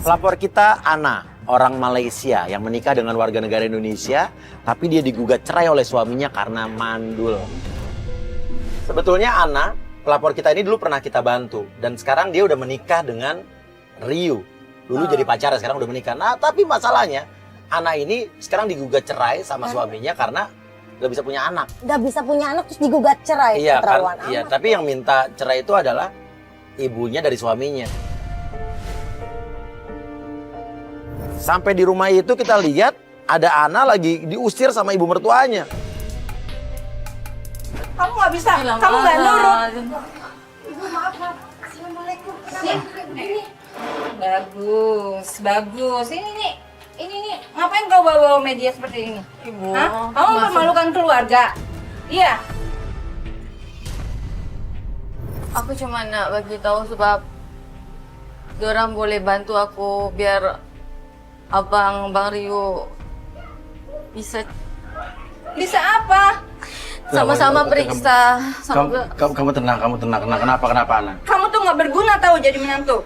Pelapor kita Ana, orang Malaysia yang menikah dengan warga negara Indonesia, tapi dia digugat cerai oleh suaminya karena mandul. Sebetulnya Ana, pelapor kita ini dulu pernah kita bantu, dan sekarang dia udah menikah dengan Ryu. Dulu jadi pacar, sekarang udah menikah. Nah, tapi masalahnya Ana ini sekarang digugat cerai sama suaminya karena gak bisa punya anak. Gak bisa punya anak terus digugat cerai. Iya, keterlaluan iya. amat. Tapi yang minta cerai itu adalah ibunya dari suaminya. Sampai di rumah itu kita lihat ada Ana lagi diusir sama ibu mertuanya. Kamu nggak bisa, kamu nggak nurut. Ibu maaf, maaf. Assalamualaikum. Ini bagus, bagus. Ini nih, ngapain kau bawa media seperti ini? Ibu, Hah? Kamu mempermalukan keluarga? Iya. aku cuma nak bagi tahu sebab dorang boleh bantu aku biar Bang Rio bisa apa? sama-sama periksa. Kamu tenang, kenapa Ana? Kamu tuh nggak berguna tahu jadi menantu.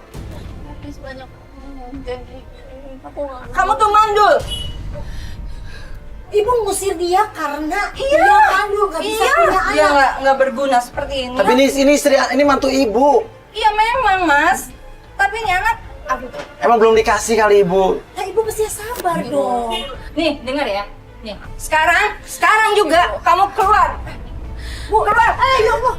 Kamu tuh mandul. Ibu ngusir dia karena dia mandul, gak bisa punya Dia anak. nggak berguna seperti ini. Tapi ini istri, ini mantu ibu. Iya memang mas. Tapi ini anak. Emang belum dikasih kali ibu. Nah, ibu mesti sabar dong. Nih dengar ya. Nih sekarang juga kamu keluar. Bu, Keluar. ya Allah.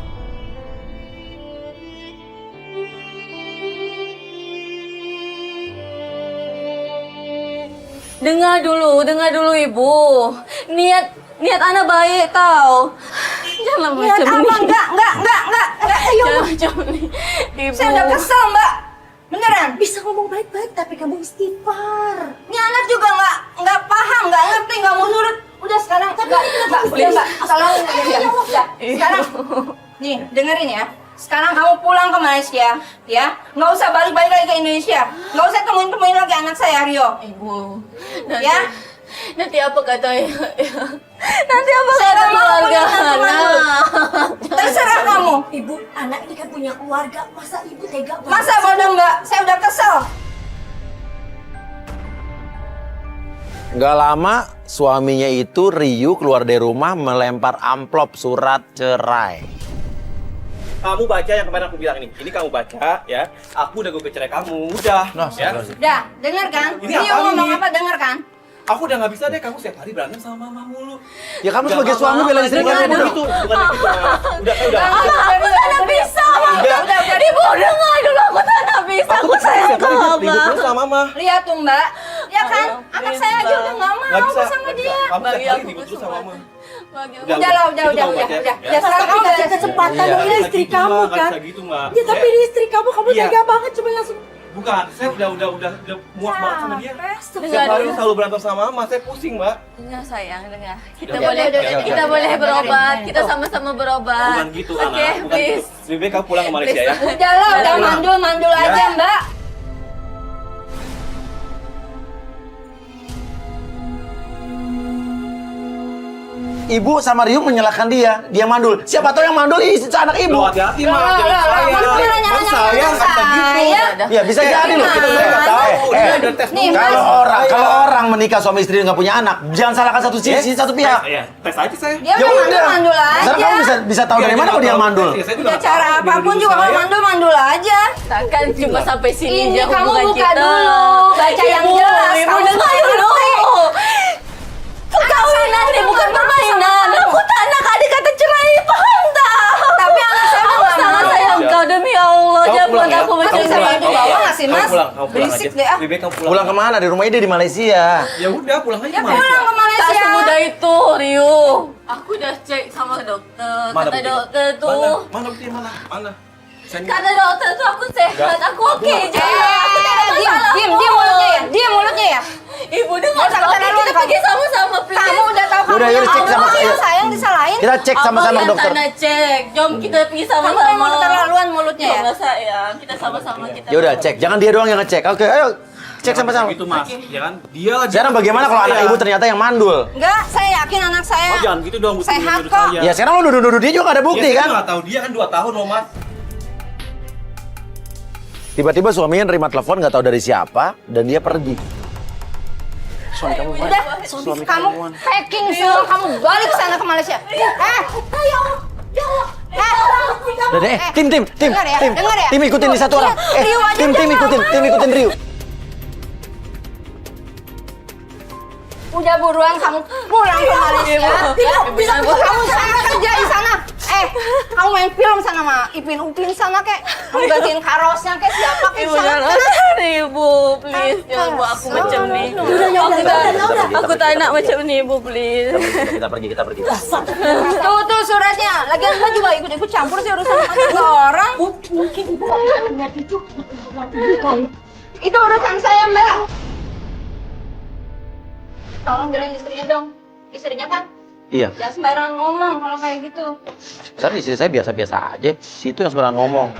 Dengar dulu Ibu. Niat Ana baik tau. Jangan Lihat macam apa? ini. Enggak. Jangan macam ini. Ibu. Saya udah kesel mbak. Beneran. Bisa ngomong baik-baik tapi kamu istighfar. Ini anak juga nggak paham, nggak ngerti, nggak mau nurut. Udah sekarang mbak, boleh mbak. Tolong ya. Sekarang nih dengerin ya. Sekarang kamu pulang ke Malaysia, ya. Nggak usah balik-balik lagi ke Indonesia. Nggak usah temuin lagi anak saya Rio. Ibu. Ya. Nanti apa kata ya? Nanti apa Saya kata nggak mau keluarga punya anak Ana? Terserah kamu. Ibu, anak ini kan punya keluarga. Masa ibu tega banget? Masa bodoh mbak? Saya udah kesel. Nggak lama suaminya itu Ryu keluar dari rumah melempar amplop surat cerai. Kamu baca yang kemarin aku bilang ini kamu baca ya. Aku udah gugat cerai kamu, udah. Ya. Udah, dengar kan? Ini Rio apaan ngomong ini? apa? Dengar kan? Aku udah nggak bisa deh, kamu setiap hari berantem sama mama mulu. Ya kamu Udah, sebagai Mama. suami bela istri Bukan kamu. gitu, bukan gitu. Udah. Aku tak bisa. Udah. Ibu dengar dulu, aku tak bisa. Aku sayang setiap hari ke ribut Abang. terus sama mama. Lihat tuh mbak. Ya kan? Anak saya aja udah nggak Nggak mau bisa sama nggak bisa. dia. Kamu Bagi setiap hari aku ribut terus sama mama. Bagi Udah lah, udah. Itu kamu baca, ya. Sekarang Tapi kamu kasih udah kesempatan Iya, dong, ini nggak istri gitu, kamu Mbak. Nggak kan. bisa gitu, Mbak. Ya tapi ini istri kamu Iya. tega banget cuma langsung. Bukan, saya udah muak banget sama dia. Dengar Setiap hari dulu. selalu berantem sama mama, saya pusing, Mbak. Dengar sayang, dengar. Kita Udah, boleh udah. kita boleh berobat. Kita sama-sama berobat. Bukan gitu, Ana. Oke, Bukan please. gitu. Lebih baik kamu pulang ke Malaysia ya. Udah lah, udah mandul Ya. aja mbak. Ibu sama Ryu menyalahkan dia mandul. Siapa tahu yang mandul istri anak ibu. Loh, hati-hati, Mak. Jangan saya. Mas saya kata gitu. Ya bisa jadi loh. Kita saya nggak tahu. Dia udah tes Nih, dulu. Kalau orang menikah suami istri nggak punya anak, jangan salahkan satu sisi satu pihak. Iya, tes aja saya. Dia Ya udah udah. mandul Sekarang kamu aja. bisa tahu dari mana kalau dia mandul. Iya, saya juga Udah nggak cara tahu. Dia apapun nuduh juga kalau saya. mandul aja. Takkan cuma sampai sini Ini aja kamu hubungan buka kita. dulu, baca yang jelas. Ibu Kamu dengar supaya dulu. ngerti. Perkawinan ini bukan permainan. Aku tak nak adik kata cerai, paham tak? Tapi anak saya Aku nggak sangat mau. sayang kau demi Allah. Kamu Jangan pulang buat ya. aku Kamu macam Bisa pulang. ini. bantu bawa nggak sih Kamu mas? pulang aja. Berisik deh ah. Lebih baik kamu pulang. Pulang kemana? Di rumah dia di Malaysia. Ya udah, pulang aja Ya ke pulang Malaysia. ke Tak Malaysia. semudah itu, Rio. Aku dah cek sama dokter. Mana Kata bukti? dokter tuh. Mana bukti mana? Saya Kata dokter tuh aku sehat, aku oke je. Aku tak ada Diam masalah. mulutnya ya, diam mulutnya ya. Ibu dengar, Nggak usah oke, keterlaluan kita kamu. pergi sama-sama, please. Kamu udah tahu kamu Udah, yuk, cek sama yang saya. sayang disalahin. Kita cek sama-sama Abang yang dokter. tak nak cek. Jom kita pergi Kamu sama-sama. memang keterlaluan mulutnya ya. Jangan sayang, kita sama-sama kita. Ya udah cek, jangan dia doang yang ngecek. Oke, ayo cek sama-sama. Gitu mas, ya kan? Dia lagi. Sekarang bagaimana kalau anak ibu ternyata yang mandul? Enggak, saya yakin anak saya. Oh, jangan gitu dong, Sehat nuduh kok. saya. Ya sekarang lo nuduh-nuduh dia juga nggak ada bukti Ya, saya kan? nggak tahu dia kan 2 tahun loh mas. Tiba-tiba suaminya nerima telepon nggak tahu dari siapa dan dia pergi. Suami kamu mana? Udah, kamu packing semua, kamu balik ke sana ke Malaysia. Udah deh, tim, Dengar ya, dengar ya. tim ikutin di satu orang. Rio aja tim ikutin Rio. Udah buruan kamu pulang ke Malaysia. Kamu sana kerja di sana. Kamu main film sana sama Upin sana kek. Kamu gantiin karosnya kek siapa kek Ibu sana. jangan Ibu, please jangan buat aku macam ni. Aku tak nak macam ni Ibu, please. Kita pergi. Tuh suratnya. Lagian lo juga ikut campur sih urusan sama orang. Mungkin ibu nggak lihat itu. Itu urusan saya, Mbak. Tolong bilangin istrinya dong. Istrinya kan Iya. jangan sembarangan ngomong kalau kayak gitu. Sekarang istri saya biasa-biasa aja. Situ yang sebenarnya ngomong.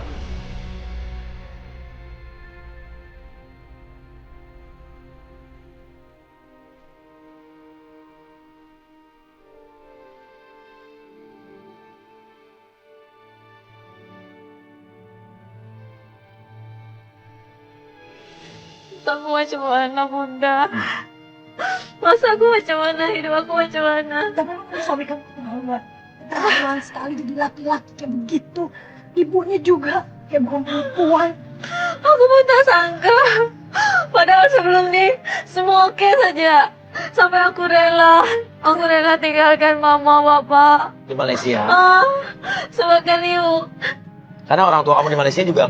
Aku macam mana Bunda? Masa aku macam mana? Hidup aku macam mana? Tapi suami kamu keterlaluan sekali jadi laki-laki kayak begitu. Ibunya juga kayak perempuan. Aku pun tak sangka. Padahal sebelum ni semua okey saja. Sampai aku rela tinggalkan mama, bapa. Di Malaysia. Sebabkan Rio. Karena orang tua kamu di Malaysia juga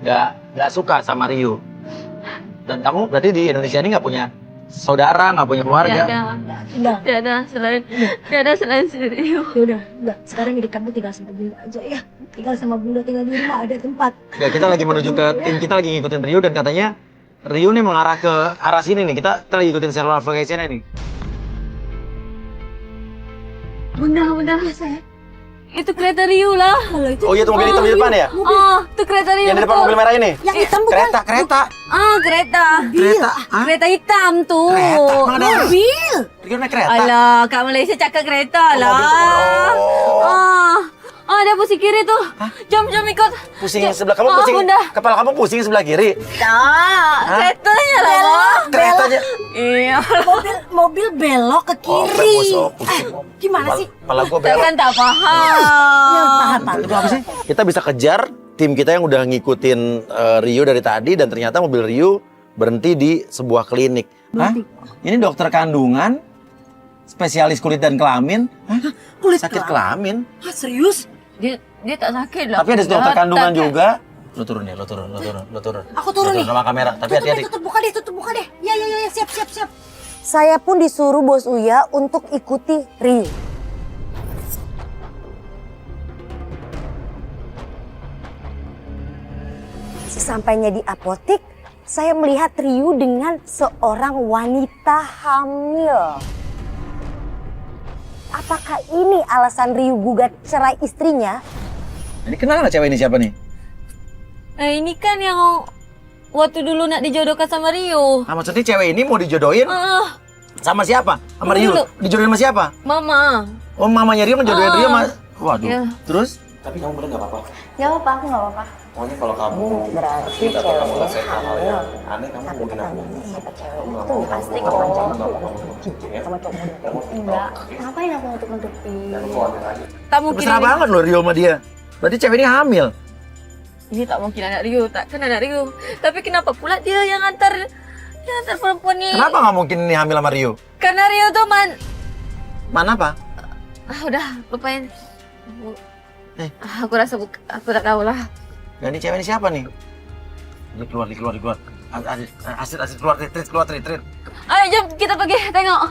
nggak suka sama Rio. Dan kamu berarti di Indonesia ini nggak punya saudara, nggak punya keluarga. Tiada selain si Rio. Yaudah, enggak. Sekarang jadi kamu tinggal sama Bunda aja ya. Tinggal sama Bunda, tinggal di rumah, ada tempat. Ya, kita lagi menuju ke tim, kita lagi ngikutin Rio dan katanya Rio nih mengarah ke arah sini nih. Kita lagi ikutin cellular location-nya nih. Bunda. Ya, saya. Itu kereta Rio lah. Kalau itu Oh iya, itu mobil hitam di depan ya? Itu kereta Rio. Yang di depan betul. mobil merah ini? yang hitam bukan? Kereta. Kereta. Kereta. Hah? Kereta hitam tu. Kereta? Emang ada orang? Mobil. Rio naik kereta? Alah, kat Malaysia cakap kereta lah. mobil tu. Dia pusing kiri tu. Jom ikut. Pusing sebelah kamu pusing. Bunda. Kepala kamu pusing sebelah kiri. Tak, keretanya lah. Wak. Keretanya. Iya. Mobil belok ke kiri. Pusing. Gimana sih? Kepala gua belok. Kan tak faham. Paham. Itu apa sih? Kita bisa kejar tim kita yang udah ngikutin Rio dari tadi dan ternyata mobil Rio berhenti di sebuah klinik. Hah? Ini dokter kandungan, spesialis kulit dan kelamin. Hah? Kulit Sakit kelamin. Ah, serius? Dia tak sakit lah. Tapi ada dokter kandungan Tak- juga. Lu turun ya, lu turun. Aku turun nih. Sama kamera, tapi hati-hati. Tutup buka deh. Ya, siap. Saya pun disuruh Bos Uya untuk ikuti Rio. Sesampainya di apotek, saya melihat Rio dengan seorang wanita hamil. Apakah ini alasan Rio gugat cerai istrinya? Ini kenal nggak cewek ini siapa nih? Ini kan yang waktu dulu nak dijodohkan sama Rio. Nah, maksudnya cewek ini mau dijodohin sama siapa? Sama Rio? Dulu. Dijodohin sama siapa? Mama. Oh, mamanya Rio menjodohin Rio mas. Waduh. Iya. Terus? Tapi kamu bener nggak apa-apa. Gak apa-apa, aku gak apa-apa. Pokoknya kalau kamu Berarti minta atau kamu ceweknya rasa hal yang aneh, kamu mungkin aku. itu pasti Kamu kok. ya. Enggak, ngapain aku nutup-nutupi? Kamu khawatir aja. Tak mungkin. Mesra banget loh Rio sama dia. Berarti cewek ini hamil. Ini tak mungkin anak Rio, takkan anak Rio. Tapi kenapa pula dia yang antar perempuan ni? Kenapa nggak mungkin ini hamil sama Rio? Karena Rio tu Mana apa? udah lupain. Eh. Aku rasa aku tak tahu lah. Dan ini cewek ini siapa nih? Ini keluar. Asid keluar, retreat. Ayo jom kita pergi tengok.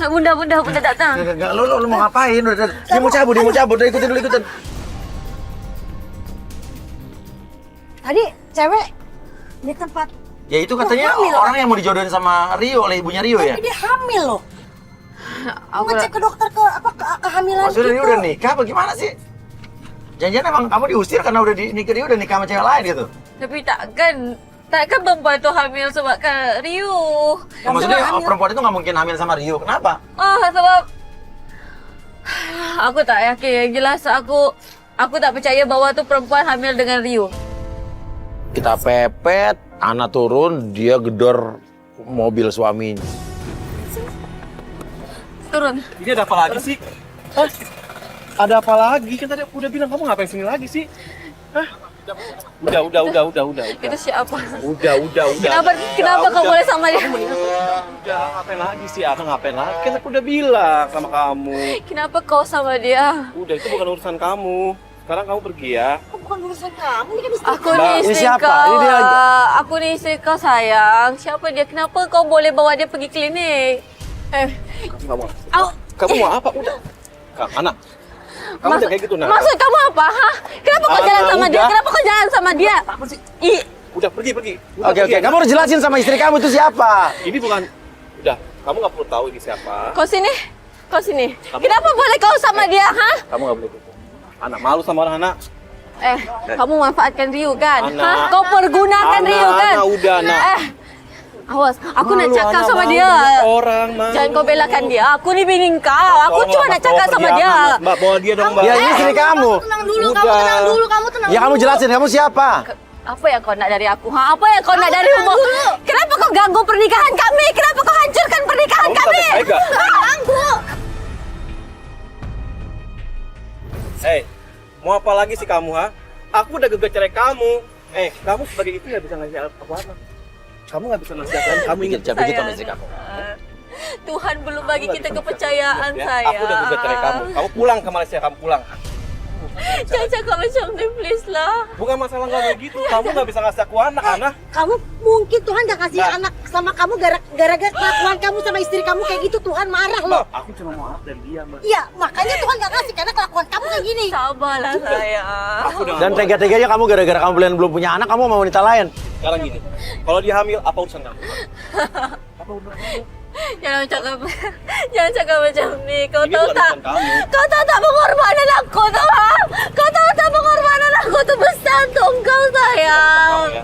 Bunda datang. Enggak, lu mau ngapain? Dia mau cabut, udah ikutin. Tadi cewek di tempat, Ya itu katanya hamil. orang yang mau dijodohin sama Rio oleh ibunya Rio ya? tapi dia hamil loh. Mau ngecek ke dokter kehamilan Maksudnya gitu. Rio udah nikah apa gimana sih? Jangan-jangan emang kamu diusir karena udah nikah Rio udah nikah sama cewek lain gitu? Tapi takkan perempuan tu hamil sebabkan Rio. Maksudnya perempuan itu nggak mungkin hamil sama Rio, kenapa? Sebab aku tak yakin. Yang jelas aku Aku tak percaya bahwa tuh perempuan hamil dengan Rio. Kita pepet, Ana turun, dia gedor mobil suaminya. Turun. Ini ada apa lagi sih? Hah? Ada apa lagi? Kan tadi aku udah bilang kamu ngapain sini lagi sih? Hah? Udah. Itu siapa? Udah. Kenapa kau boleh sama dia? Udah, ngapain lagi sih? Aku ngapain lagi? Kan aku udah bilang sama kamu. Kenapa kau sama dia? Udah, itu bukan urusan kamu. Sekarang kamu pergi ya. Bukan urusan kamu, ini kan istri Aku Mbak, nih ini istri siapa? kau. Ini dia lagi. Aku nih istri kau sayang. Siapa dia? Kenapa kau boleh bawa dia pergi klinik? Kamu mau apa? Udah. Anak. Kamu udah kayak gitu, nah. Maksud kamu apa? Hah? Kenapa kau jalan sama dia? udah. Kenapa kau jalan sama dia? Apa sih? Ih, Udah pergi. Oke, kamu harus jelasin sama istri kamu itu siapa. Ini bukan. Udah, kamu nggak perlu tahu ini siapa. kau sini. Kenapa boleh kau sama dia? Hah? Kamu nggak boleh gitu. Anak malu sama orang anak. Kamu manfaatkan Rio kan? Anak. Hah? Kau pergunakan Rio kan? Anak, udah, anak. Awas, aku nak Malu, cakap anak, sama malu dia. banyak orang, malu. Jangan kau belakan dia. Aku ni bini kau. Aku Tolong, cuma Mbak, nak cakap bawa sama pergi dia. anak, Mbak, bawa dia dong, Mbak. Ya ini istri kamu. Tenang dulu, Udah. kamu tenang dulu, kamu tenang Ya kamu jelasin kamu siapa. Apa yang kau nak dari aku? Ha? Apa yang kau nak dari rumah? Kenapa kau ganggu pernikahan kami? Kenapa kau hancurkan pernikahan Kamu kami? sampai baik gak? Ganggu. Mau apa lagi sih kamu, ha? Aku udah gugat cerai kamu. Kamu sebagai istri nggak bisa ngasih apa-apa. Kamu nggak bisa ngasih apa-apa. Kamu ingin Jangan begitu sama istri kamu. Tuhan belum bagi kita kepercayaan, ya? sayang. Aku udah gugat cerai kamu. Kamu pulang ke Malaysia, kamu pulang. Jangan cakap macam ni, please lah. Bukan masalah nggak kayak gitu. Kamu nggak bisa ngasih aku anak. Kamu mungkin Tuhan gak kasih anak sama kamu gara-gara kelakuan kamu sama istri kamu kayak gitu, Tuhan marah loh. Mbak, aku cuma mau anak dari dia, Mbak. Iya, makanya Tuhan gak kasih karena kelakuan kamu kayak gini. Sabarlah, sayang. Aku udah Dan nggak mau. tega-teganya kamu gara-gara kamu belum punya anak, kamu mau wanita lain. Sekarang gini, kalau dia hamil, apa urusan kamu? Apa urusan kamu? Jangan cakap macam ni. Kau Ini tahu bukan tak? urusan kamu. Kau tahu tak pengorbanan aku tu, ha? Kau tahu tak pengorbanan aku tu besar untuk kau, sayang. Kamu ya.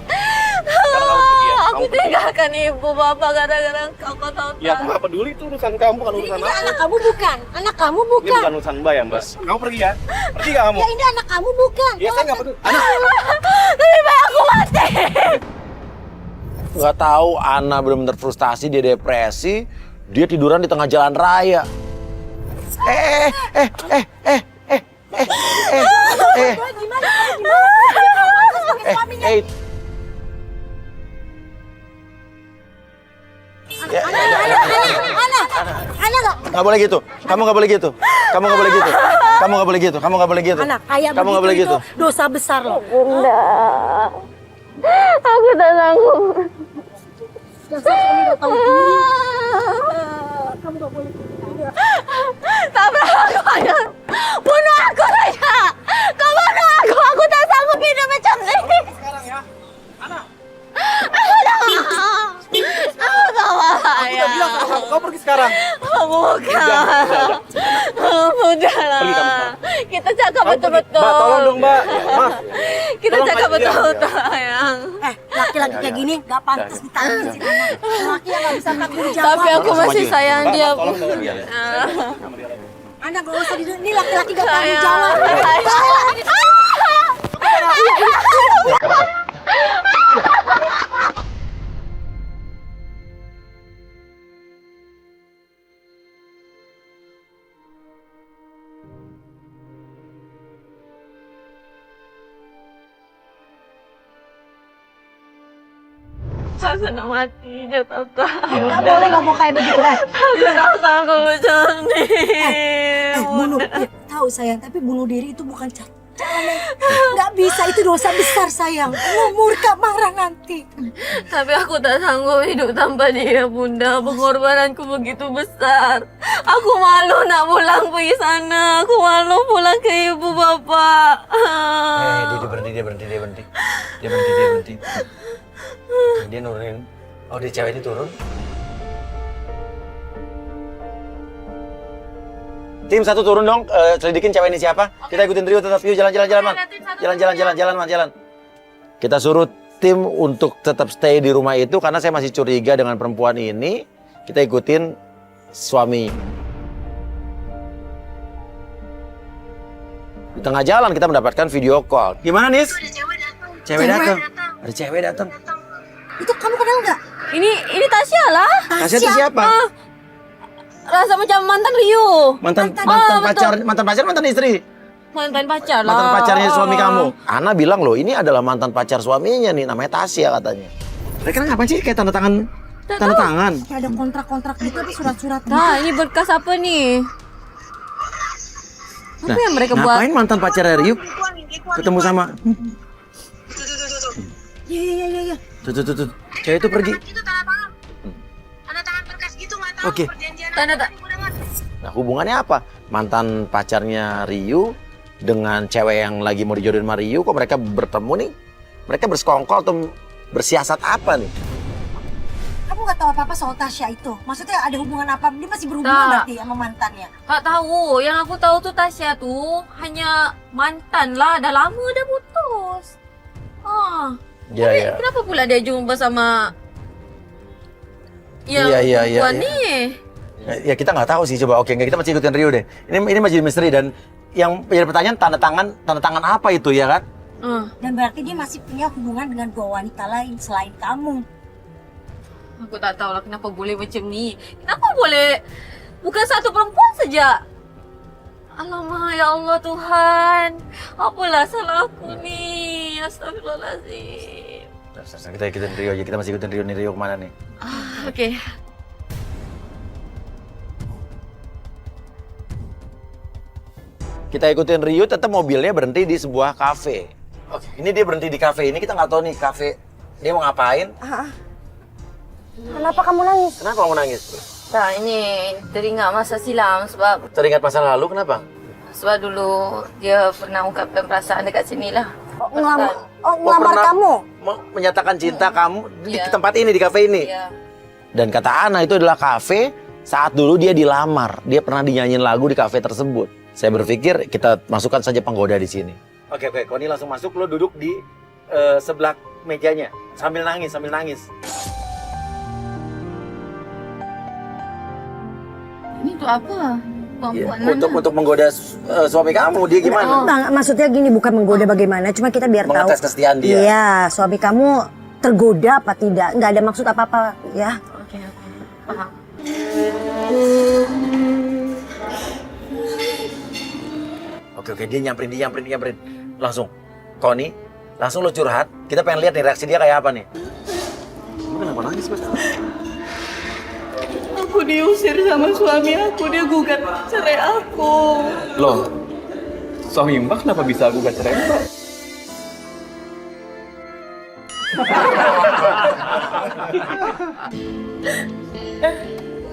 Sekarang kamu pergi ya. Aku Kamu pergi. tinggalkan ibu bapa gara-gara kau tahu Ya, tak? aku nggak peduli itu urusan kamu, bukan urusan Ini aku. anak kamu bukan, anak kamu Ini bukan. bukan urusan Mbak ya, Mbak. Kamu pergi ya. Pergi nggak kamu? Ya ini anak kamu bukan. Ya, saya nggak peduli. Anak. Lebih baik aku mati. Nggak tahu Ana benar-benar frustasi, dia depresi, dia tiduran di tengah jalan raya. Gimana? Anak gak? Nggak boleh gitu. Kamu nggak boleh gitu. Kamu nggak boleh gitu. Kamu nggak boleh gitu. Kamu nggak boleh gitu. Anak kayak Kamu nggak boleh begitu gitu. itu dosa besar loh. Bunda, aku tak sanggup. Dosa kamu gak tahu diri. Tabrak aku aja. Bunuh aku saja. Kau bunuh aku tak sanggup hidup macam ni. Sekarang ya. Anak. Aku tak mau. Aku tak mau, Aku udah bilang sama kamu, kau pergi sekarang. Bukan. Sudahlah. Pergi kamu. Kita cakap Kamu pergi. betul-betul. Mbak, tolong dong, Mbak. Maaf. Kita Tolong cakap kasih dia. betul-betul, sayang. Laki-laki kayak gini gak pantas ditangisin anak. Laki yang gak bisa tanggung jawab. Tapi aku masih sayang Mbak, dia. tolong dong dia. Anak gak usah ini laki-laki gak tanggung jawab. Saya nak mati je, Tata. Gak boleh ngomong kayak begitu kan. Aku tak sanggup macam ni. Bunuh, ya, tahu sayang, tapi bunuh diri itu bukan cara yang nggak bisa, itu dosa besar sayang. Murka marah nanti. Tapi aku tak sanggup hidup tanpa dia, Bunda. Pengorbananku begitu besar. Aku malu nak pulang pergi sana. Aku malu pulang ke ibu bapa. Dia berhenti. Dia nurunin. Oh, dia cewek ini turun. Tim satu turun dong, selidikin cewek ini siapa. Kita ikutin Rio tetap. Yuk jalan, Man. Jalan. Kita suruh tim untuk tetap stay di rumah itu karena saya masih curiga dengan perempuan ini. Kita ikutin suami. Di tengah jalan kita mendapatkan video call. Gimana, Nis? Cewek datang. Ada cewek datang. Itu kamu kenal nggak? Ini Tasya lah. Tasya itu siapa? Rasa macam mantan Rio. Mantan pacar, mantan istri. Mantan pacar lah. Mantan pacarnya suami kamu. Ana bilang loh, ini adalah mantan pacar suaminya nih, namanya Tasya katanya. Mereka ngapain sih kayak tanda tangan? Kayak ada kontrak-kontrak gitu, ada surat-surat gitu. Nah, ini berkas apa nih? Apa yang mereka buat? Ngapain mantan pacarnya Rio ketemu sama? Iya. Tuh. Cewek itu pergi. Itu tanda tangan. Tanda tangan berkas gitu nggak tahu Oke. perjanjian Tanda apa, ibu dengar. Nah, hubungannya apa? Mantan pacarnya Rio dengan cewek yang lagi mau dijodohin sama Rio, kok mereka bertemu nih? Mereka bersekongkol atau bersiasat apa nih? Kamu nggak tahu apa-apa soal Tasya itu? Maksudnya ada hubungan apa? Dia masih berhubungan Tak. berarti sama mantannya? Gak tahu. Yang aku tahu tuh Tasya tuh hanya mantan lah. Dah lama dah putus. Iya. Kenapa pula dia jumpa sama yang Iya. perempuan nih? Ya kita nggak tahu sih, coba oke, kita masih ikutin Rio deh. Ini masih misteri dan yang jadi pertanyaan tanda tangan apa itu ya kan? Dan berarti dia masih punya hubungan dengan dua wanita lain selain kamu. Aku tak tahu lah kenapa boleh macam ni. Kenapa boleh bukan satu perempuan saja? Alamak, ya Allah Tuhan. Apalah salah aku ni? Astagfirullahaladzim. Kita ikutin Rio aja, kita masih ikutin Rio nih. Rio kemana nih? Okey. Kita ikutin Rio, tetap mobilnya berhenti di sebuah kafe. Oke, ini dia berhenti di kafe ini, kita nggak tahu nih kafe dia mau ngapain. Kenapa kamu nangis? Kenapa kamu nangis? Tak, ini teringat masa silam sebab Teringat masa lalu, kenapa? dulu dia pernah ungkapkan perasaan dekat sini lah. Ngelamar pernah kamu? Menyatakan cinta kamu di Iya. tempat ini, di kafe ini. Ya. Dan kata Ana itu adalah kafe saat dulu dia dilamar. Dia pernah dinyanyiin lagu di kafe tersebut. Saya berpikir kita masukkan saja penggoda di sini. Oke, Koni langsung masuk, lo duduk di sebelah mejanya sambil nangis. Ini untuk apa? Perempuan Untuk menggoda suami kamu, dia gimana? Maksudnya gini, bukan menggoda bagaimana, cuma kita biar tahu. Mengetes kesetiaan dia. Iya, suami kamu tergoda apa tidak? Nggak ada maksud apa-apa ya. Okey, paham. Oke, dia nyamperin. Langsung, Koni, langsung lo curhat. Kita pengen lihat nih reaksi dia kayak apa nih. Kamu kenapa nangis, Mas? Aku diusir sama suami aku, dia gugat cerai aku. Loh, suami Mbak kenapa bisa gugat cerai Mbak?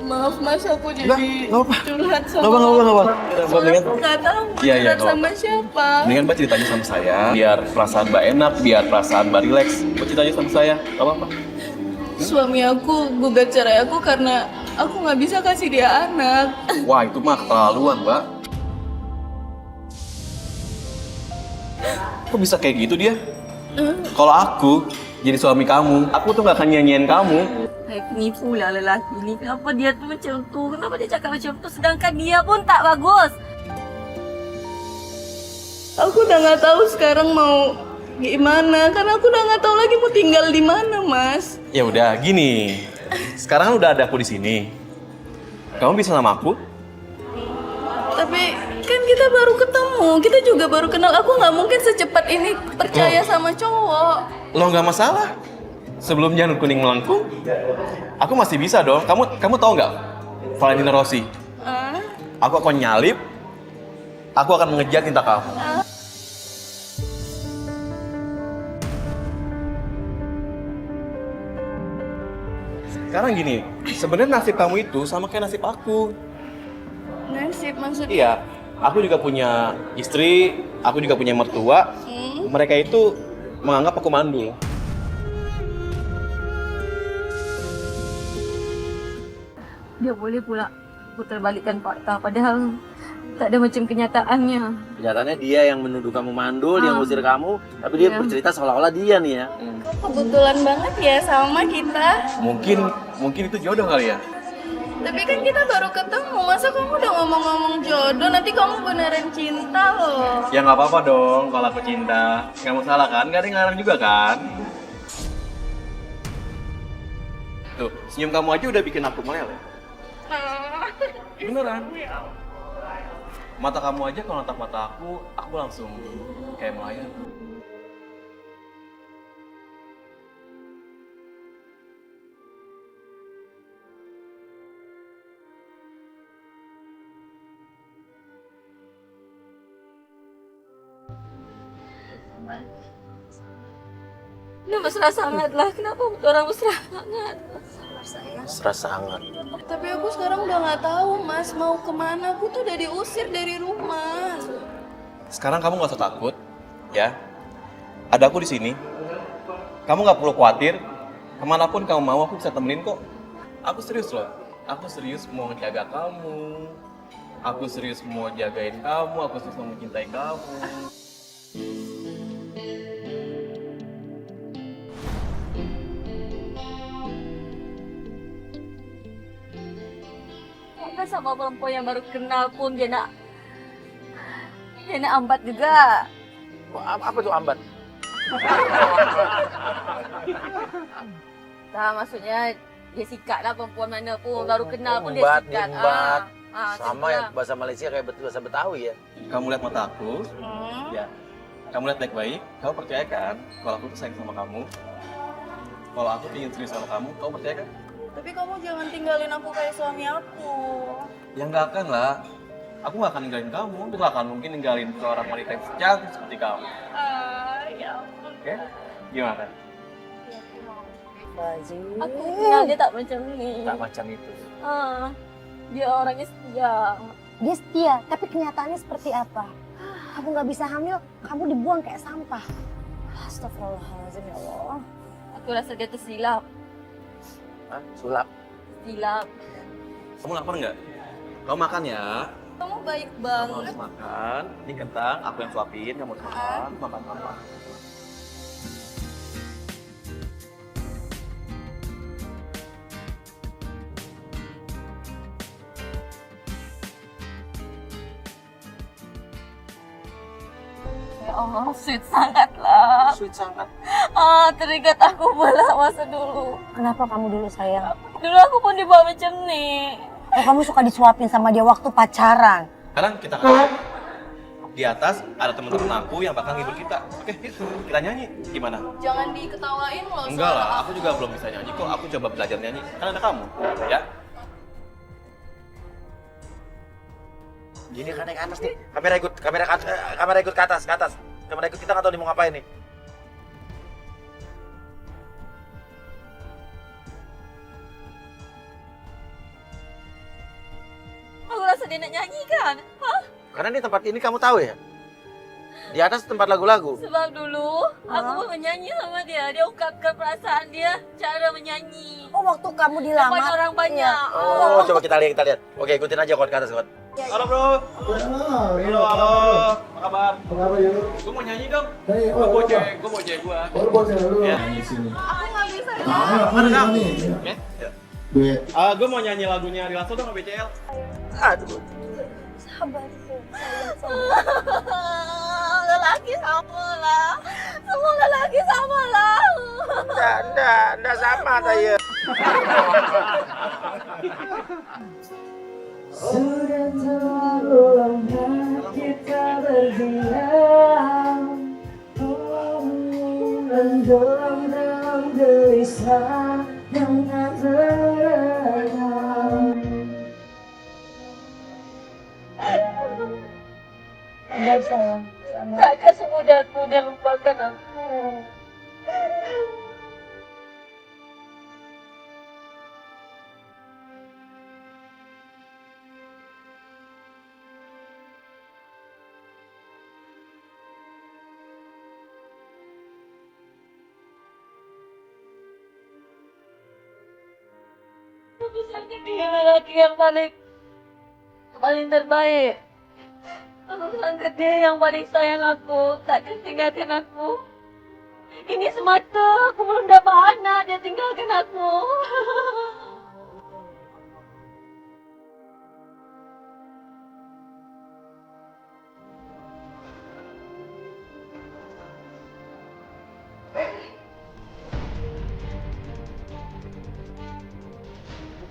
Maaf mas, aku jadi nggak apa. curhat sama Nggak apa. Soalnya aku nggak tahu Iya, curhat nggak sama apa. siapa. Mendingan Mbak ceritanya sama saya, biar perasaan Mbak enak, biar perasaan Mbak rileks. Mbak ceritanya sama saya, gak apa-apa. Suami aku gugat cerai aku karena aku nggak bisa kasih dia anak. Wah, itu mah keterlaluan, Mbak. Kok bisa kayak gitu dia? Kalau aku jadi suami kamu, aku tuh gak akan nyanyiin kamu. Nipu lah lelaki ni. Kenapa dia tu macam tu? Kenapa dia cakap macam tu? Sedangkan dia pun tak bagus. Aku udah nggak tahu sekarang mau gimana, karena aku udah nggak tahu lagi mau tinggal di mana mas. Ya udah, gini. Sekarang kan udah ada aku di sini. Kamu bisa sama aku? Tapi kan kita baru ketemu, kita juga baru kenal. Aku nggak mungkin secepat ini percaya sama cowok. Lo nggak masalah. Sebelum janur kuning melengkung, aku masih bisa dong. Kamu tahu nggak Valentino Rossi? Aku akan nyalip. Aku akan mengejar cinta kamu. Sekarang gini, sebenarnya nasib kamu itu sama kayak nasib aku. Nasib maksudnya? Iya, aku juga punya istri, aku juga punya mertua. Mereka itu menganggap aku mandul. Dia boleh pula putar balikkan fakta. Padahal tak ada macam kenyataannya. Kenyataannya dia yang menuduh kamu mandul, dia ngusir kamu, tapi dia bercerita seolah-olah dia nih ya. Kebetulan banget ya sama kita. Mungkin itu jodoh kali ya. Tapi kan kita baru ketemu, masa kamu udah ngomong-ngomong jodoh, nanti kamu beneran cinta loh. Ya nggak apa-apa dong kalau aku cinta. Nggak masalah kan? Nggak ada yang ngelarang juga kan? Tuh, senyum kamu aja udah bikin aku meleleh. Beneran. Mata kamu aja kalau natap mata aku langsung kayak melayang. Udah mesra sangat lah. Kenapa orang mesra sangat? Serasa hangat. Tapi aku sekarang udah nggak tahu mas mau kemana. Aku tuh udah diusir dari rumah. Sekarang kamu nggak usah takut, ya. Ada aku di sini. Kamu nggak perlu khawatir. Kemanapun kamu mau, aku bisa temenin kok. Aku serius loh. Aku serius mau ngejaga kamu. Aku serius mau jagain kamu. Aku serius mau mencintai kamu. Karena sama perempuan yang baru kenal pun dia nak ambat juga. Apa tuh ambat? Nah, maksudnya dia sikat lah perempuan mana pun baru kenal pun dia Umbat, sikat. diumbat. Sama ya gitu lah. bahasa Malaysia kayak bahasa Betawi ya. Kamu lihat mata aku, ya. Kamu lihat baik-baik. Kamu percaya kan kalau aku tuh sayang sama kamu? Kalau aku ingin serius sama kamu percaya kan? Tapi kamu jangan tinggalin aku kayak suami aku. Ya nggak akan lah. Aku nggak akan ninggalin kamu. Aku nggak akan mungkin ninggalin seorang wanita yang secantik seperti kamu. Ya ampun. Oke? Gimana kan? Aku kenal dia tak macam ni. Tak macam itu. Dia orangnya setia. Dia setia, tapi kenyataannya seperti apa? Kamu nggak bisa hamil, kamu dibuang kayak sampah. Astagfirullahaladzim ya Allah. Aku rasa dia tersilap. Hah? Sulap. Silap. Kamu lapar nggak? Kamu makan ya. Kamu baik Kamu banget. harus makan. Ini kentang, aku yang suapin. Kamu harus makan. Makan. Ya Allah, sweet sangat lah. Sweet sangat. Teringat aku pula masa dulu. Kenapa kamu dulu sayang? Dulu aku pun dibawa macam ni. Oh, kamu suka disuapin sama dia waktu pacaran. Sekarang kita kan di atas ada teman-teman aku yang bakal ngibur kita. Oke, yuk, kita nyanyi. Gimana? Jangan diketawain loh. Enggak suara lah, aku. aku juga belum bisa nyanyi kok. Aku coba belajar nyanyi. Kan ada kamu, ya? Gini kan naik atas nih. Kamera ikut ke atas. Kamera ikut, kita nggak tahu nih mau ngapain nih. Aku rasa dia nak nyanyi kan? Hah? Karena di tempat ini kamu tahu ya. Di atas tempat lagu-lagu. Sebab dulu aku pun menyanyi sama dia. Dia ungkapkan perasaan dia cara menyanyi. Oh, waktu kamu Depan dilamar. orang banyak. Iya. Oh, coba kita lihat. Oke, ikutin aja kuat ke atas, kuat. Halo bro. Halo. Apa kabar? Gue mau nyanyi dong. Gue boceh gue. Ya. Aku nggak bisa. Mana dong? Nih, Ya. Gue mau nyanyi lagunya Ari Lasso dong sama BCL. Aduh. Lelaki sama lah. Semua lelaki sama lah. Nggak sama saya. Sudah terlalu lama kita berdiam, mendorong dalam gelisah yang tak teredam. Enggak sayang. Takkan semudah dia lupakan aku. Aku sakit dia lelaki yang paling terbaik. Aku sangka dia yang paling sayang aku, takkan tinggalkan aku. Ini semata aku belum dapat anak, dia tinggalkan aku.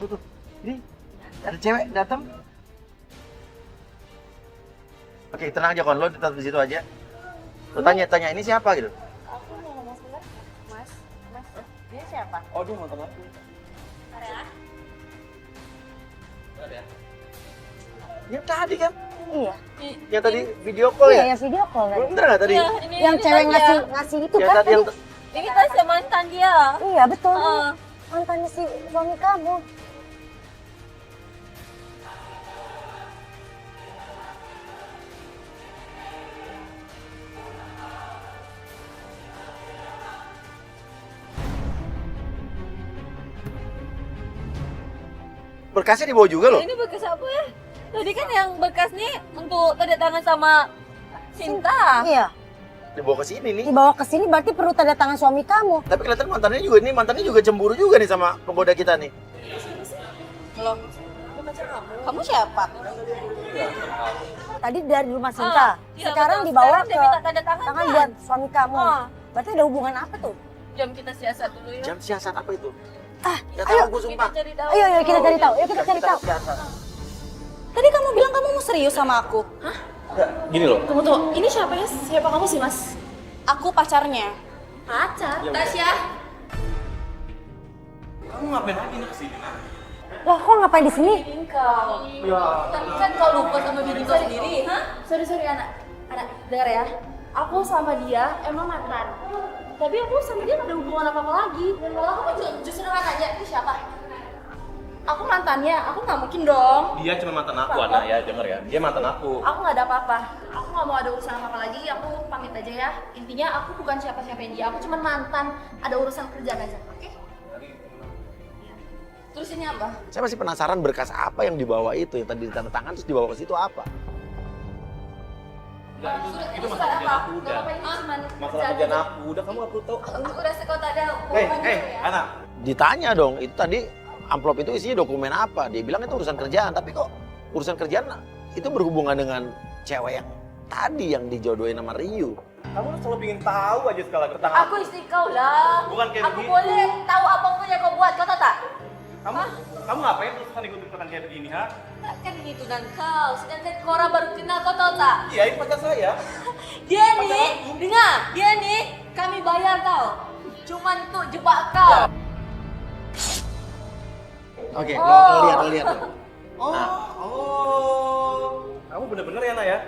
tuh. Ini ada cewek datang. Oke, tenang aja kon, lo tetap di situ aja. Lo tanya ini siapa gitu. Aku mau ngomong sebentar. Mas, dia siapa? Oh, dia mantan aku. Yang tadi kan? Iya. Yang tadi video call ya? Iya, yang video call tadi. Bener nggak tadi? Iya, ini Yang ini cewek tadi ya. ngasih itu Yang kan tadi yang Ini kan sama mantan dia. Iya, betul. Ah. Mantannya si suami kamu. berkasnya dibawa juga loh. Ini bekas apa ya? Tadi kan yang bekas nih untuk tanda tangan sama Sinta. Iya. Dibawa ke sini nih. Dibawa ke sini berarti perlu tanda tangan suami kamu. Tapi kelihatan mantannya juga cemburu juga nih sama penggoda kita nih. Loh, kamu siapa? Tadi dari rumah Sinta. Iya, Sekarang betul. dibawa Sekarang dia ke minta tanda tangan tangan kan? buat suami kamu. Ah. Berarti ada hubungan apa tuh? Jam kita siasat dulu ya. Jam siasat apa itu? Ah, Gak ayo. tahu gue sumpah. Kita cari tahu. Ayo kita cari tahu. Yuk kita cari tahu. Siasat. Tadi kamu bilang kamu mau serius sama aku. Hah? Gini loh. Tunggu. Ini siapa ya? Siapa kamu sih, Mas? Aku pacarnya. Pacar? Tasya. Kamu ngapain lagi nih kesini? Lah kok ngapain di sini? Kau. Tapi kan kau lupa sama bini kau sendiri, hah? Sorry anak. Anak, dengar ya. Aku sama dia emang mantan. Tapi aku sama dia gak ada hubungan apa-apa lagi. Kalau aku justru nggak nanya itu siapa? Aku mantannya, aku nggak mungkin dong. Dia cuma mantan aku, Ana ya, denger ya. Dia mantan aku. Aku nggak ada apa-apa. Aku nggak mau ada urusan apa-apa lagi. Aku pamit aja ya. Intinya aku bukan siapa-siapa dia. Aku cuma mantan. Ada urusan kerjaan aja, oke? Terus ini apa? Saya masih penasaran berkas apa yang dibawa itu, yang tadi ditanda tangan terus dibawa ke situ apa? Itu masalah kerjaan aku udah. Masalah kerjaan aku udah, kamu gak perlu tahu. Udah sekota ada. Ana. Ditanya dong, itu tadi amplop itu isinya dokumen apa? Dia bilang itu urusan kerjaan, tapi kok urusan kerjaan itu berhubungan dengan cewek yang tadi yang dijodohin sama Ryu. Kamu selalu ingin tahu aja segala tentang Aku istri kau lah. Bukan kayak aku begitu. boleh tahu apapun yang kau buat, kau tahu tak? Kamu ngapain terus kan ikut-ikutan kayak begini, ha? Kan ini tunang kau, sedangkan Cora baru kenal, kau tahu tak? Iya, ini pacar saya. Dia nih, dengar, dia nih kami bayar tau. Cuman untuk jebak kau. Oke, lo lihat. Kamu bener-bener ya, Ana ya?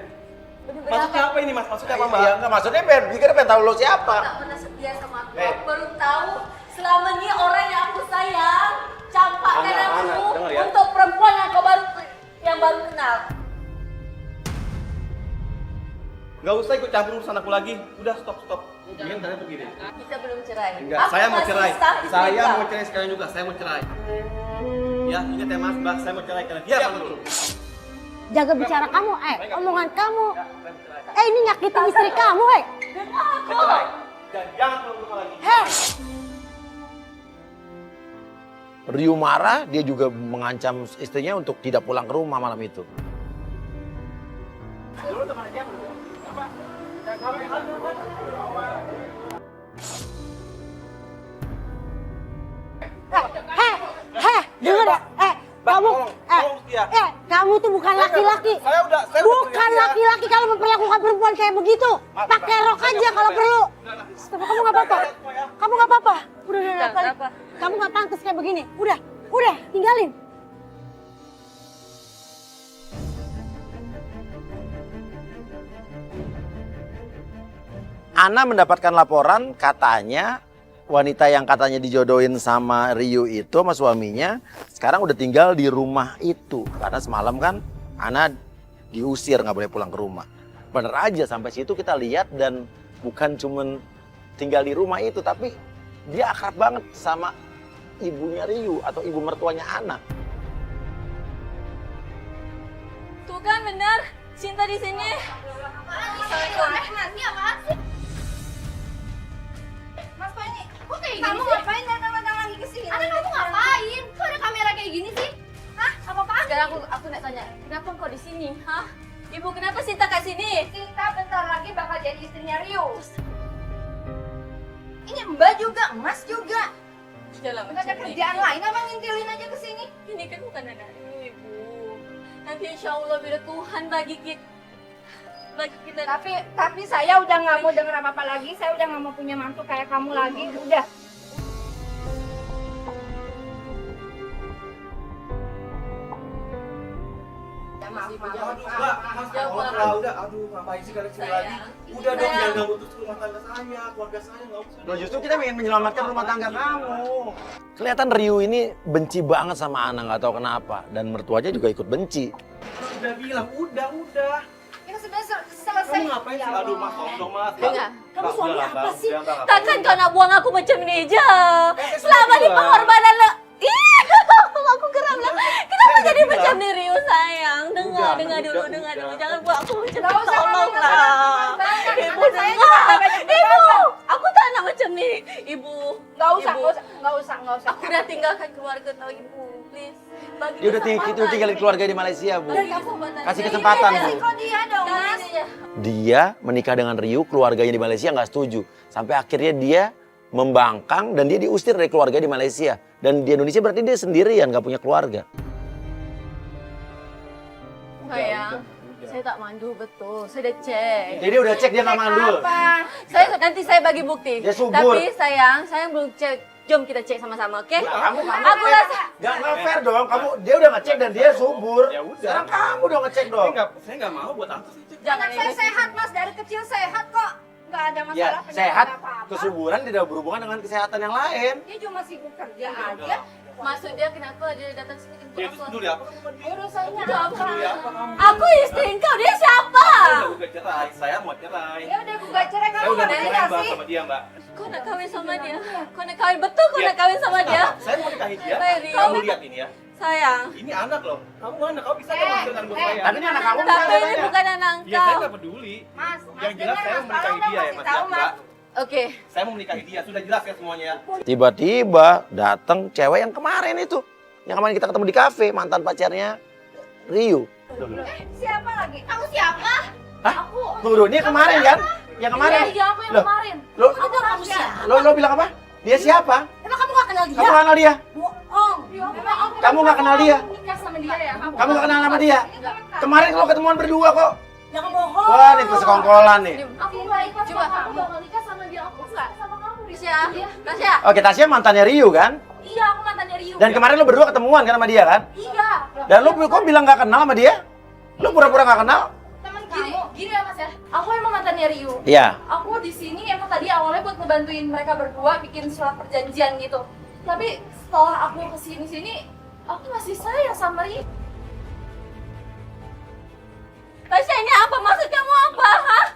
Maksudnya apa ini, Mas? Maksudnya apa, Mbak? Iya, enggak maksudnya pengen tahu lo siapa. Tak pernah setia sama aku. Aku baru tahu selama ini orang yang aku sayang campakkan Ana, aku dengar ya. untuk perempuan yang baru kenal. Gak usah ikut campur urusan aku lagi. Udah, stop. Mendingan kalian pergi deh. Kita belum cerai. Enggak, Aku saya mau masih cerai. sah istri Saya kau. mau cerai sekarang juga. Saya mau cerai. Ya, ingat ya, Mas. Mbak, saya mau cerai kalian. Iya, betul. Jaga bicara kamu, omongan kamu. Ini nyakitin istri kamu, Cerai. Jangan pulang rumah lagi. Ryu marah, dia juga mengancam istrinya untuk tidak pulang ke rumah malam itu. Dengar ya? Kamu tuh bukan laki-laki. Bukan laki-laki kalau memperlakukan perempuan kayak begitu. Pakai rok aja kalau perlu. Kamu nggak apa-apa. Kamu nggak apa-apa. Udah, kali. Kamu nggak pantas kayak begini. Udah, tinggalin. Ana mendapatkan laporan katanya wanita yang katanya dijodohin sama Ryu itu sama suaminya sekarang udah tinggal di rumah itu karena semalam kan Ana diusir nggak boleh pulang ke rumah. Bener aja sampai situ kita lihat dan bukan cuman tinggal di rumah itu tapi dia akrab banget sama ibunya Ryu atau ibu mertuanya Ana. Tuh kan benar, Cinta di sini. Mas Pani, kok kayak kamu ngapain datang-datang lagi ke sini? Ada kamu ngapain? Kok ada kamera kayak gini sih? Hah? Apa-apaan? Sekarang aku nak tanya, kenapa kau di sini? Hah? Ibu, kenapa Cinta kat sini? Kita bentar lagi bakal jadi istrinya Rio. Ini Mbak juga, Mas juga. Dalam Gak ada kerjaan lain, apa ngintilin aja ke sini? nanti insya Allah bila Tuhan bagi kita. Tapi saya udah nggak mau denger apa-apa lagi. Saya udah nggak mau punya mantu kayak kamu lagi. Udah. Udah, aduh, ngapain sih kalian sini lagi? Udah dong, jangan ganggu terus rumah tangga saya, keluarga saya nggak usah. Loh, justru kita ingin menyelamatkan rumah tangga kamu. Kelihatan Ryu ini benci banget sama Ana, nggak tahu kenapa. Dan mertuanya juga ikut benci. Udah bilang, udah. Ya sebenarnya selesai. Kamu ngapain sih? Aduh, Mas, tolong dong, Mas. Dengar. Kamu suami apa sih? Takkan kau nak buang aku macam ni je. Selama ni pengorbanan lo. Ih, aku geram lah. Kenapa jadi macam ni Rio sayang? Dengar dulu. Jangan buat aku macam ni. Tolonglah. Ibu dengar. Ibu, aku tak nak macam ni. Ibu. Nggak usah. Aku dah tinggalkan keluarga tau Ibu. Please. Bagi Dia udah tinggal di keluarga di Malaysia, Bu. Kasih kesempatan, Bu. Kok dia dong, Mas? Dia menikah dengan Ryu, keluarganya di Malaysia nggak setuju. Sampai akhirnya dia membangkang dan dia diusir dari keluarga di Malaysia. Dan di Indonesia berarti dia sendirian, nggak punya keluarga. Sayang, saya tak mandul betul. Saya dah cek. Jadi udah cek dia nggak mandul. Nanti saya bagi bukti. Dia subur. Tapi sayang belum cek. Jom kita cek sama-sama, oke? Kamu Aku rasa nggak fair dong. Dia udah ngecek dan dia subur. Ya udah. Sekarang kamu dong ngecek dong. Saya nggak mau buat apa sih? jangan Anak saya sehat, Mas. Dari kecil sehat kok. Nggak ada masalah Ya, penyakit sehat, apa-apa. kesuburan tidak berhubungan dengan kesehatan yang lain. Dia cuma sibuk kerja Ya, aja. Maksud dia kenapa dia datang sini jemput Dia aku? itu dulu apa? Urusannya Udah apa? kamu? Aku istri engkau, dia siapa? Udah gugat cerai, saya mau cerai. Ya udah gugat cerai, Saya kamu udah ngerti cerai, nggak Mbak, sih? sama dia, Mbak. Kau nak kahwin sama dia? Kau nak kahwin betul? Kau nak kahwin sama dia? Saya mau nikahi dia. Baik, Kamu lihat ini ya. Sayang, Ini anak loh. Kamu mana? Kamu bisa nggak masukkan buat saya? Tapi ini anak kamu tapi bukan ini katanya. bukan anak Ya saya engkau. nggak peduli. Mas, Yang jelas saya mau menikahi dia ya, Mas. Ya, Mbak. Oke, Saya mau menikahi dia. Sudah jelas ya semuanya ya. Tiba-tiba datang cewek yang kemarin itu. Yang kemarin kita ketemu di kafe, mantan pacarnya Ryu. siapa lagi? Kamu siapa? Hah? Tunggu dulu, ini yang kemarin kan? Yang kemarin? iya aku yang Loh, kemarin. Lo, Itu kamu siapa? lo bilang apa? Dia siapa? Emang kamu gak kenal dia? Kamu nggak kenal dia? Bohong. Kamu nggak kenal dia? Nikah sama dia ya? Kamu nggak kenal sama dia? Kemarin kalau ketemuan berdua kok. Jangan bohong. Wah, ini persekongkolan nih. Aku nggak ikut coba kamu bakal nikah sama dia. Aku nggak sama kamu Risha. Tasya. Oke, Tasya mantannya Ryu kan? Iya, aku mantannya Ryu. Dan kemarin lo berdua ketemuan kan sama dia kan? Iya. Dan lo kok bilang nggak kenal sama dia? Lo pura-pura nggak kenal? Gini ya Mas ya. Aku emang mantannya Ryu. Iya. Aku di sini emang tadi awalnya buat ngebantuin mereka berdua bikin surat perjanjian gitu. Tapi setelah aku kesini-sini, aku masih sayang sama Ryu. Tasya, ini apa? Maksud kamu apa? Hah?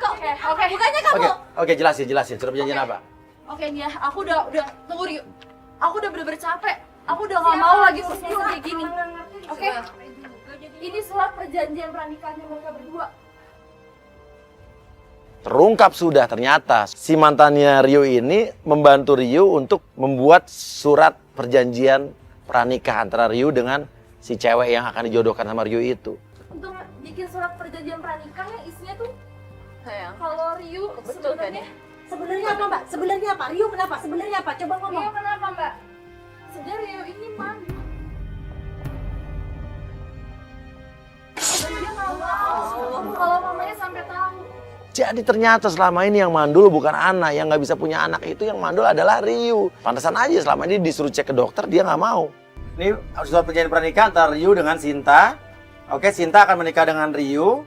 Oke. Bukannya kamu... Oke, jelasin. Surat perjanjian apa? Oke nih ya, aku udah tunggu Ryu. Aku udah bener-bener capek. Aku udah gak mau lagi posisi kayak gini. Oke? Ini surat perjanjian pernikahannya mereka berdua. Terungkap sudah ternyata si mantannya Ryu ini membantu Ryu untuk membuat surat perjanjian pernikahan antara Ryu dengan si cewek yang akan dijodohkan sama Ryu itu. Untuk bikin surat perjanjian pernikahan isinya tuh kalau Ryu sebenarnya Sebenarnya apa, Mbak? Sebenarnya apa? Rio kenapa? Sebenarnya apa? Coba ngomong. Ryu kenapa Mbak? Sebenarnya Ryu ini mandul. Dia nggak mau kalau mamanya sampai tahu. Jadi ternyata selama ini yang mandul bukan Ana, yang nggak bisa punya anak itu yang mandul adalah Ryu. Pantesan aja selama ini disuruh cek ke dokter dia nggak mau. Ini surat perjanjian pernikahan antara Ryu dengan Sinta. Oke, Sinta akan menikah dengan Ryu.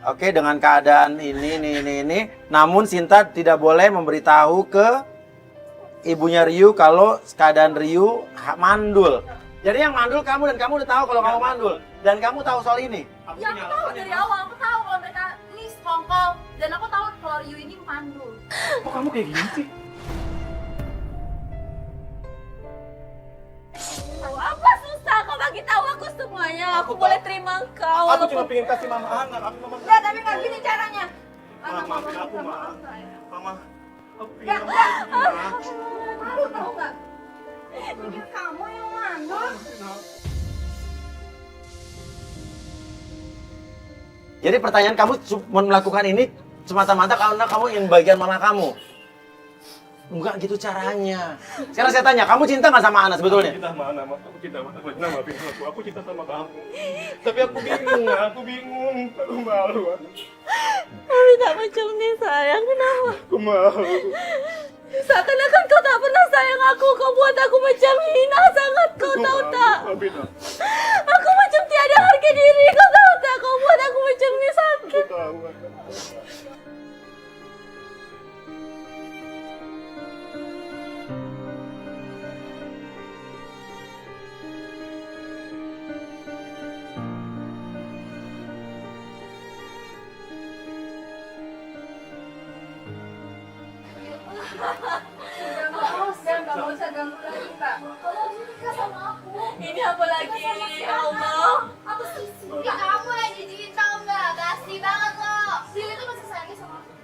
Oke, dengan keadaan ini. Namun Sinta tidak boleh memberitahu ke ibunya Ryu kalau keadaan Ryu mandul. Jadi yang mandul kamu dan kamu udah tahu kalau kamu mandul. Dan kamu tahu soal ini. Ya aku tahu dari awal, aku tahu kalau mereka ini sekongkol dan aku tahu kalau Ryu ini mandul. Kok kamu kayak gini sih? Tahu apa susah kau bagi tahu aku semuanya. Aku boleh terima kau. Aku cuma pengen kasih mama anak. Udah, tapi nggak gini caranya. Mama, aku mama. Aku pengen Nggak, mama. malu tau nggak? Bikin kamu yang mandul. Jadi pertanyaan kamu melakukan ini semata-mata karena kamu ingin bagian mama kamu. Enggak gitu caranya. Sekarang saya tanya, kamu cinta nggak sama Ana sebetulnya? Cinta sama Ana, aku cinta sama Ana, maafin aku cinta sama kamu. Tapi aku bingung, aku malu. Tapi tak macam ni sayang, kenapa? Aku malu. Seakan-akan kau tak pernah sayang aku, kau buat aku macam hina sangat, kau tahu tak? Maafin aku. Aku macam tiada harga diri, kau tahu tak? Kau buat aku macam ni sakit. Tahu. Ini apa lagi, ya Allah? Kamu yang jijikin tau nggak? Kasih banget loh. Dia itu masih sayang sama aku.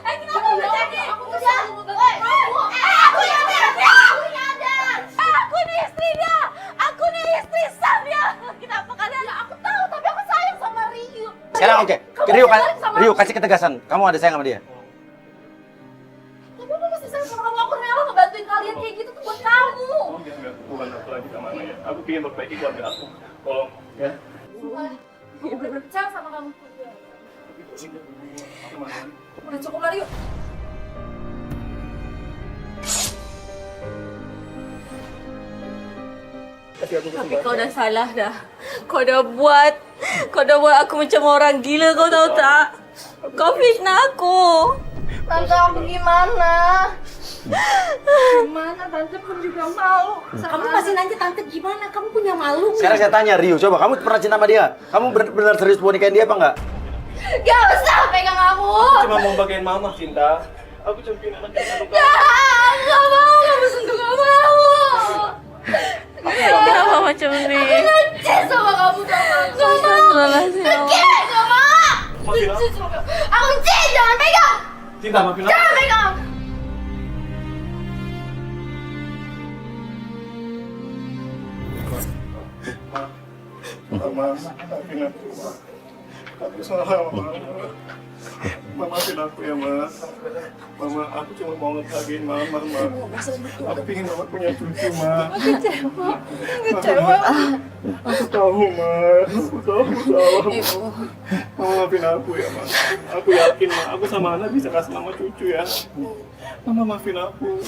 Kenapa bercanda? Aku nyadar. Aku nih istri dia. Aku nih istri sah dia. Kenapa kalian? Ya, aku tahu, tapi aku sayang sama Rio. Sekarang oke. Rio kasih ketegasan. Kamu ada sayang sama dia? Tapi aku masih sayang sama kamu. Aku rela ngebantuin kalian kayak gitu tuh buat kamu. Enggak, bukan aku lagi sama Ana ya. Aku pengen perbaiki keluarga aku. Tolong, ya. Aku percaya sama kamu. Udah cukup lah, Rio. Tapi kau dah salah dah. Kau dah buat aku macam orang gila, kau tahu tak? Kau fitnah aku. Tante, aku gimana? Gimana? Tante pun juga malu. Kamu masih nanya tante gimana? Kamu punya malu? Sekarang saya tanya Rio, coba kamu pernah cinta sama dia? Kamu benar serius mau nikahin dia apa enggak? Gak usah pegang aku. Cuma mau bagain mama, Cinta. Aku cuma pengen anak kita luka. Gak mau, kamu sentuh gak mau. Kenapa macam ni? Benci sama kamu, gak mau. Salah sih. Gak mau. Maafin aku. Aku benci, jangan pegang. Cinta, maafin aku. Jangan pegang. Mama, maafin aku. Aku salah, Mama. Mama, maafin aku ya, Ma. Mama, aku cuma mau ngebahagiain Mama, Ma. Aku pengen Mama punya cucu, Ma. Kecewa. Aku tahu, Ma. Aku tahu. Mama, maafin aku ya, Ma. Aku yakin, Ma. Aku sama Ana bisa kasih Mama cucu ya. Mama, maafin aku.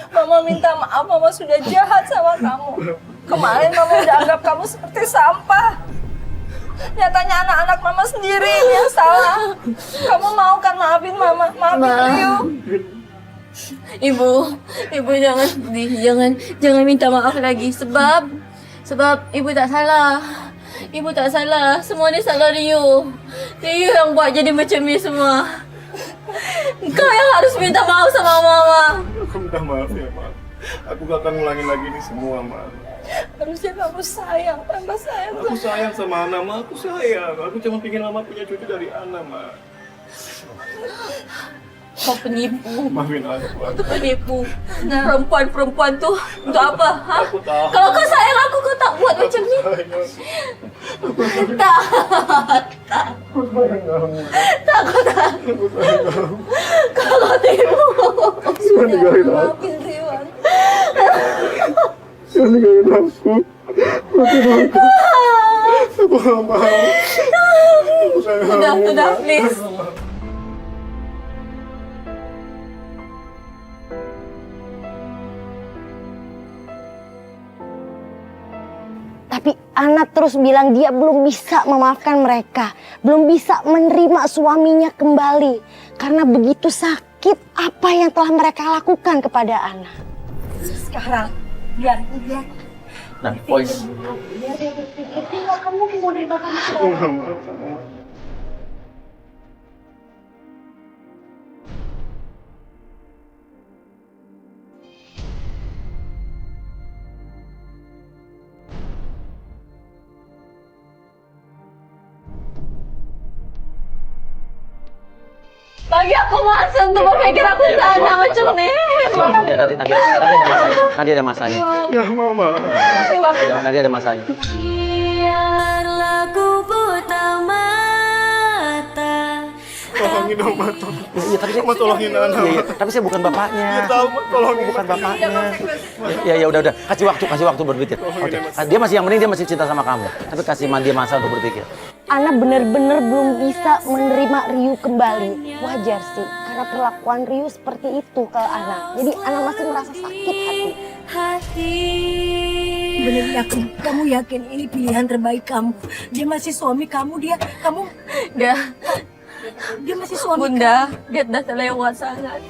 Mama minta maaf, Mama sudah jahat sama kamu. Kemarin Mama udah anggap kamu seperti sampah. Nyatanya anak-anak Mama sendiri yang salah. Kamu mau kan maafin Mama? Maafin Rio. Ibu jangan sedih, jangan minta maaf lagi sebab ibu tak salah. Ibu tak salah, semua ni salah Rio. Rio yang buat jadi macam ni semua. Kau yang harus minta maaf sama Mama. Aku minta maaf ya, Ma. Aku gak akan ngulangin lagi ini semua, Ma. Harusnya kamu sayang, tambah sayang. Aku sayang sama Ana, Ma. Aku sayang. Aku cuma pengen Mama punya cucu dari Ana, Ma. Kau penipu. Maafin aku. Kau penipu. Perempuan-perempuan tu untuk apa? Ha? Aku tahu. Kalau kau sayang aku, kau tak buat macam ni. Tak. Aku sayang kamu. Kau tipu. Jangan ninggalin aku. Maafin Rio. Jangan ninggalin aku. Maafin aku. Aku gak mau. Aku sayang kamu. Sudah, please. Tapi Ana terus bilang dia belum bisa memaafkan mereka. Belum bisa menerima suaminya kembali. Karena begitu sakit apa yang telah mereka lakukan kepada Ana. Sekarang, biar dia. Nah, poin. Kamu mau nerima kamu Aku gak mau. Bagi aku masa untuk berpikir aku sana macam ni. Nanti ada masanya. Ya, Mama. Nanti ada masanya. Biarlah ku buta mata Tolongin dong, Ma. Iya, tapi saya Tolongin Ana. Iya, tapi saya bukan bapaknya. Tahu, Ma. Tolongin. Bukan bapaknya. Ya, udah. Kasih waktu berpikir. Oke. Dia masih yang penting dia masih cinta sama kamu. Tapi kasih dia masa untuk berpikir. Ana bener-bener belum bisa menerima Ryu kembali. Wajar sih, karena perlakuan Ryu seperti itu ke Ana. Jadi Ana masih merasa sakit hati. Bener yakin? Kamu yakin ini pilihan terbaik kamu? Dia masih suami kamu, dia masih suami Bunda, dia udah terlewat sangat.